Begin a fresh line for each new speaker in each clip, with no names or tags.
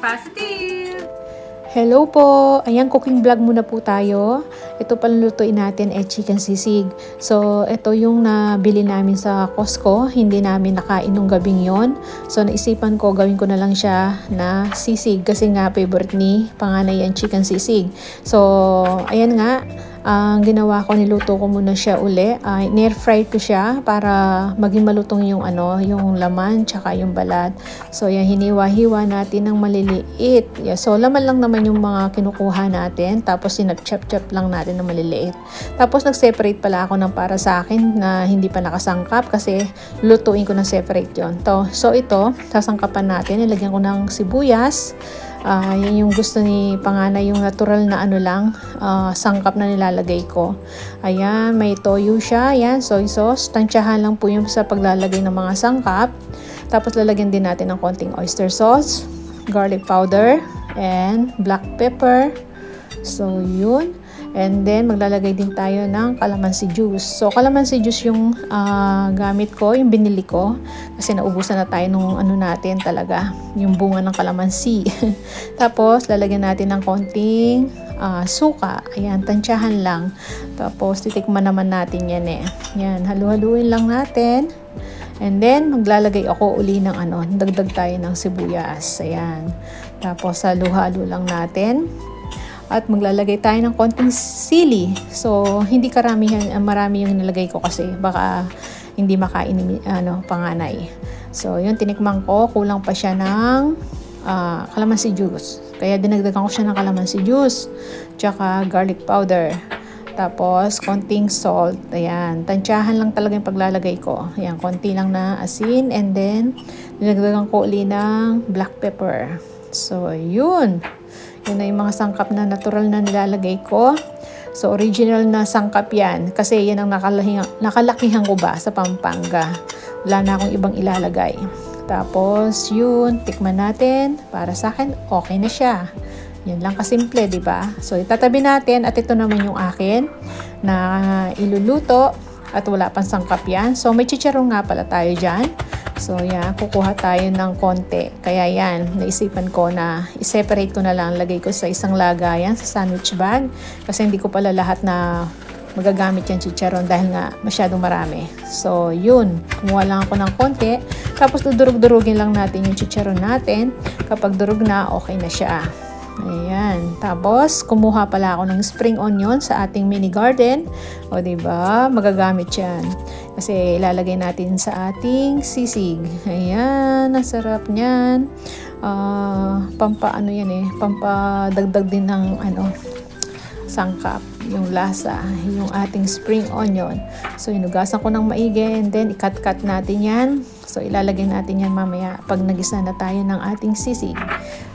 Positive!
Hello po! Ayan, cooking vlog muna po tayo. Ito palang lutuin natin chicken sisig. So, ito yung nabili namin sa Costco. Hindi namin nakain nung gabing yon. So, naisipan ko, gawin ko na lang siya na sisig. Kasi nga, favorite ni panganay yan, chicken sisig. So, ayan nga. Ang ginawa ko, niluto ko muna siya uli. Air fry ko siya para maging malutong yung yung laman tsaka yung balat. So yan, hiniwa-hiwa natin ng maliliit. Yeah, so laman lang naman yung mga kinukuha natin. Tapos sinap-chop-chop lang natin ng maliliit. Tapos nag-separate pala ako ng para sa akin na hindi pa nakasangkap kasi lutuin ko na separate yon. So ito, sasangkapan natin. Nilagyan ko ng sibuyas. Yan yung gusto ni panganay, yung natural na sangkap na nilalagay ko. Ayan, may toyo siya. Ayan, soy sauce. Tansyahan lang po yung sa paglalagay ng mga sangkap. Tapos lalagyan din natin ng konting oyster sauce, garlic powder, and black pepper. So, yun. And then, maglalagay din tayo ng calamansi juice. So, calamansi juice yung gamit ko, yung binili ko. Kasi naubusan na tayo nung natin talaga, yung bunga ng calamansi. Tapos, lalagyan natin ng konting suka. Ayan, tansyahan lang. Tapos, titikman naman natin yan Yan, halu-haluin lang natin. And then, maglalagay ako uli ng dagdag tayo ng sibuyas. Ayan. Tapos, halu-halo lang natin. At maglalagay tayo ng konting sili. So, hindi marami yung nilagay ko kasi baka hindi makain panganay. So, yun, tinikman ko. Kulang pa siya ng calamansi juice. Kaya dinagdagan ko siya ng calamansi juice. Tsaka garlic powder. Tapos, konting salt. Ayan, tansyahan lang talaga yung paglalagay ko. Ayan, konti lang na asin. And then, dinagdagan ko uli ng black pepper. So, yun. Yun na yung mga sangkap na natural na nilalagay ko. So, original na sangkap yan. Kasi yan ang nakalakihan ko ba sa Pampanga. Wala na akong ibang ilalagay. Tapos, yun, tikman natin. Para sa akin, okay na siya. Yan lang kasimple, di ba? So, itatabi natin. At ito naman yung akin na iluluto. At wala pang sangkap yan. So, may chicharon nga pala tayo dyan. So, yan, kukuha tayo ng konti. Kaya yan, naisipan ko na i-separate ko na lang. Lagay ko sa isang lagayan, sa sandwich bag. Kasi hindi ko pala lahat na magagamit yung chicharon dahil nga masyadong marami. So, yun. Kumuha lang ako ng konti. Tapos, dudurug-durugin lang natin yung chicharon natin. Kapag durug na, okay na siya. Ayan. Tapos, kumuha pala ako ng spring onion sa ating mini garden. O, diba? Magagamit yan. Kasi, ilalagay natin sa ating sisig. Ayan. Ang sarap niyan. Pampadagdag din ng sangkap. Yung lasa. Yung ating spring onion. So, inugasan ko ng maigi. And then, ikat-kat natin yan. So, ilalagay natin yan mamaya pag nagisa na tayo ng ating sisig.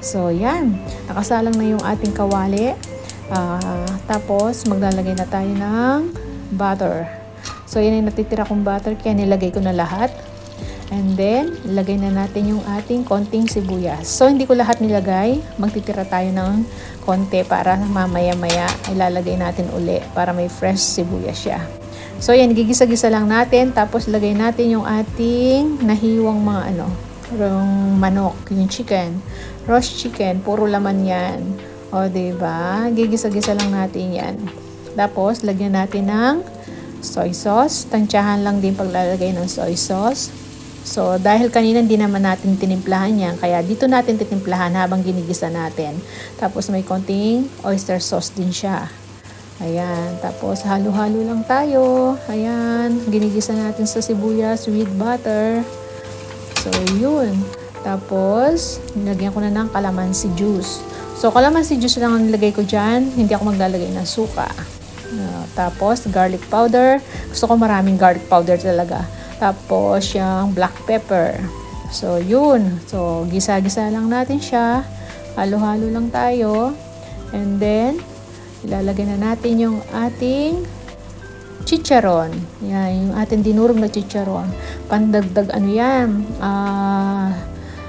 So, yan. Nakasalang na yung ating kawali. Tapos, maglalagay na tayo ng butter. So, yan yung natitira kong butter. Kaya nilagay ko na lahat. And then, ilagay na natin yung ating konting sibuyas. So, hindi ko lahat nilagay. Magtitira tayo ng konti para mamaya-maya ilalagay natin uli para may fresh sibuyas siya. So, yan, gigisa-gisa lang natin. Tapos, lagay natin yung ating nahiwang mga yung manok, yung chicken. Roast chicken, puro laman yan. O, diba? Gigisa-gisa lang natin yan. Tapos, lagyan natin ng soy sauce. Tansyahan lang din paglalagay ng soy sauce. So, dahil kanina hindi naman natin tinimplahan yan, kaya dito natin titimplahan habang ginigisa natin. Tapos, may konting oyster sauce din siya. Ayan, tapos halo-halo lang tayo. Ayan, ginigisa natin sa sibuyas with butter. So, yun. Tapos, nilagyan ko na ng calamansi juice. So, calamansi juice lang ang nilagay ko dyan. Hindi ako maglalagay ng suka. Tapos, garlic powder. Gusto ko maraming garlic powder talaga. Tapos, yung black pepper. So, yun. So, gisa-gisa lang natin siya. Halo-halo lang tayo. And then, ilalagay na natin yung ating chicharon. Yan, yung ating dinurog na chicharon. Pandagdag yan?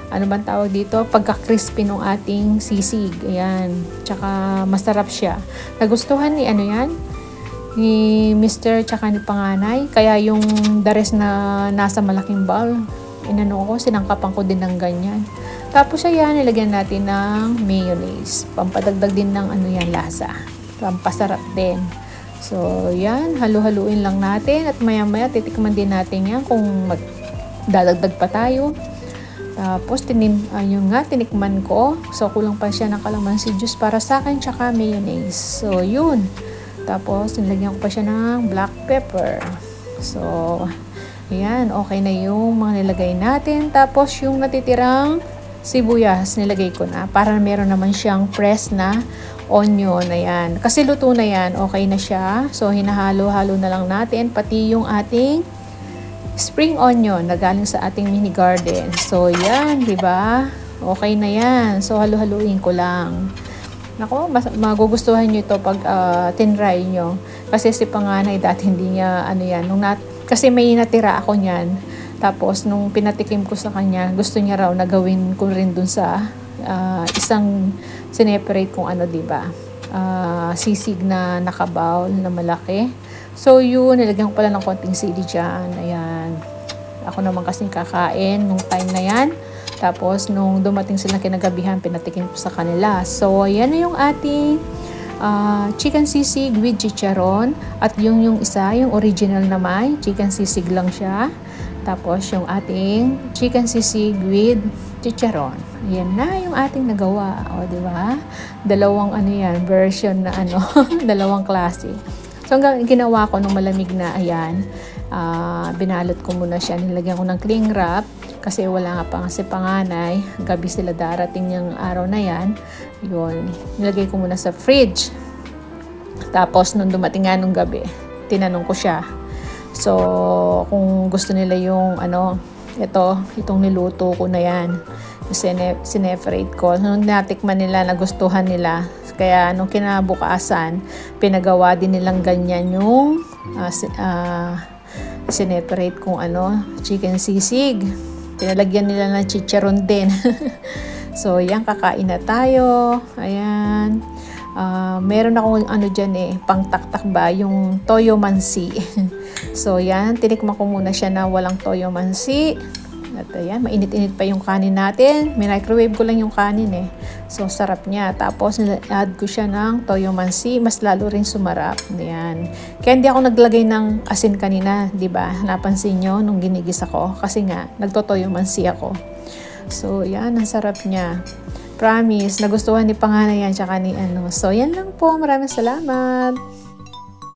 Ano bang tawag dito? Pagka-crispy ng ating sisig. Ayan. Tsaka masarap siya. Nagustuhan ni ni Mr. tsaka ni panganay. Kaya yung the rest na nasa malaking bowl, sinangkapan ko din ng ganyan. Tapos ayan, nilagyan natin ng mayonnaise. Pampadag din ng ano yan, lasa. Pampasarap din. So, yan. Halu-haluin lang natin. At maya-maya, titikman din natin yan kung magdadagdag pa tayo. Tapos, tinikman ko. So, kulang pa siya ng calamansi juice para sa akin, tsaka mayonnaise. So, yun. Tapos, nilagyan ko pa siya ng black pepper. So, ayan. Okay na yung mga nilagay natin. Tapos, yung natitirang sibuyas, nilagay ko na. Para meron naman siyang fresh na onion. Ayan. Kasi luto na yan. Okay na siya. So, hinahalo-halo na lang natin. Pati yung ating spring onion na galing sa ating mini garden. So, yan. Diba? Okay na yan. So, halo-haluin ko lang. Nako, magugustuhan nyo ito pag tinry nyo. Kasi si panganay dati hindi niya, kasi may natira ako niyan. Tapos, nung pinatikim ko sa kanya, gusto niya raw na gawin ko rin dun sa isang sineperate kung diba? Sisig na nakabowl na malaki. So, yun, nilagyan ko pala ng konting sili dyan. Ayan. Ako naman kasing kakain nung time na yan. Tapos, nung dumating sila kinagabihan, pinatikim ko sa kanila. So, yan na yung ating chicken sisig with chicharon. At yung isa, yung original naman, chicken sisig lang siya. Tapos, yung ating chicken sisig with chicharon. Yan na yung ating nagawa. O, diba? Dalawang version na dalawang klase. So, hanggang ginawa ko nung malamig na, ayan, binalot ko muna siya. Nilagyan ko ng cling wrap. Kasi wala nga pa kasi panganay. Gabi sila darating yung araw na yan. Yun. Nilagay ko muna sa fridge. Tapos, nung dumating nga nung gabi, tinanong ko siya. So, kung gusto nila yung itong niluto ko na yan. Sineperate ko. Nung natikman nila, nagustuhan nila. Kaya, nung kinabukasan, pinagawa din nilang ganyan yung sineperate kung chicken sisig. Pinalagyan nila ng chicharon din. So, yan, kakain na tayo. Ayan. Meron akong dyan pangtaktak ba, yung toyo mansi. So, yan, tinikman ko muna siya na walang toyo mansi. At ayan, mainit-init pa yung kanin natin. Microwave ko lang yung kanin So, sarap niya. Tapos, add ko siya ng toyo mansi. Mas lalo rin sumarap. Ayan. Kaya hindi ako naglagay ng asin kanina, di ba? Napansin nyo nung ginigis ako. Kasi nga, nagtotoyo mansi ako. So, yan, ang sarap niya. Promise, nagustuhan ni panganay yan, tsaka ni So, yan lang po. Maraming salamat.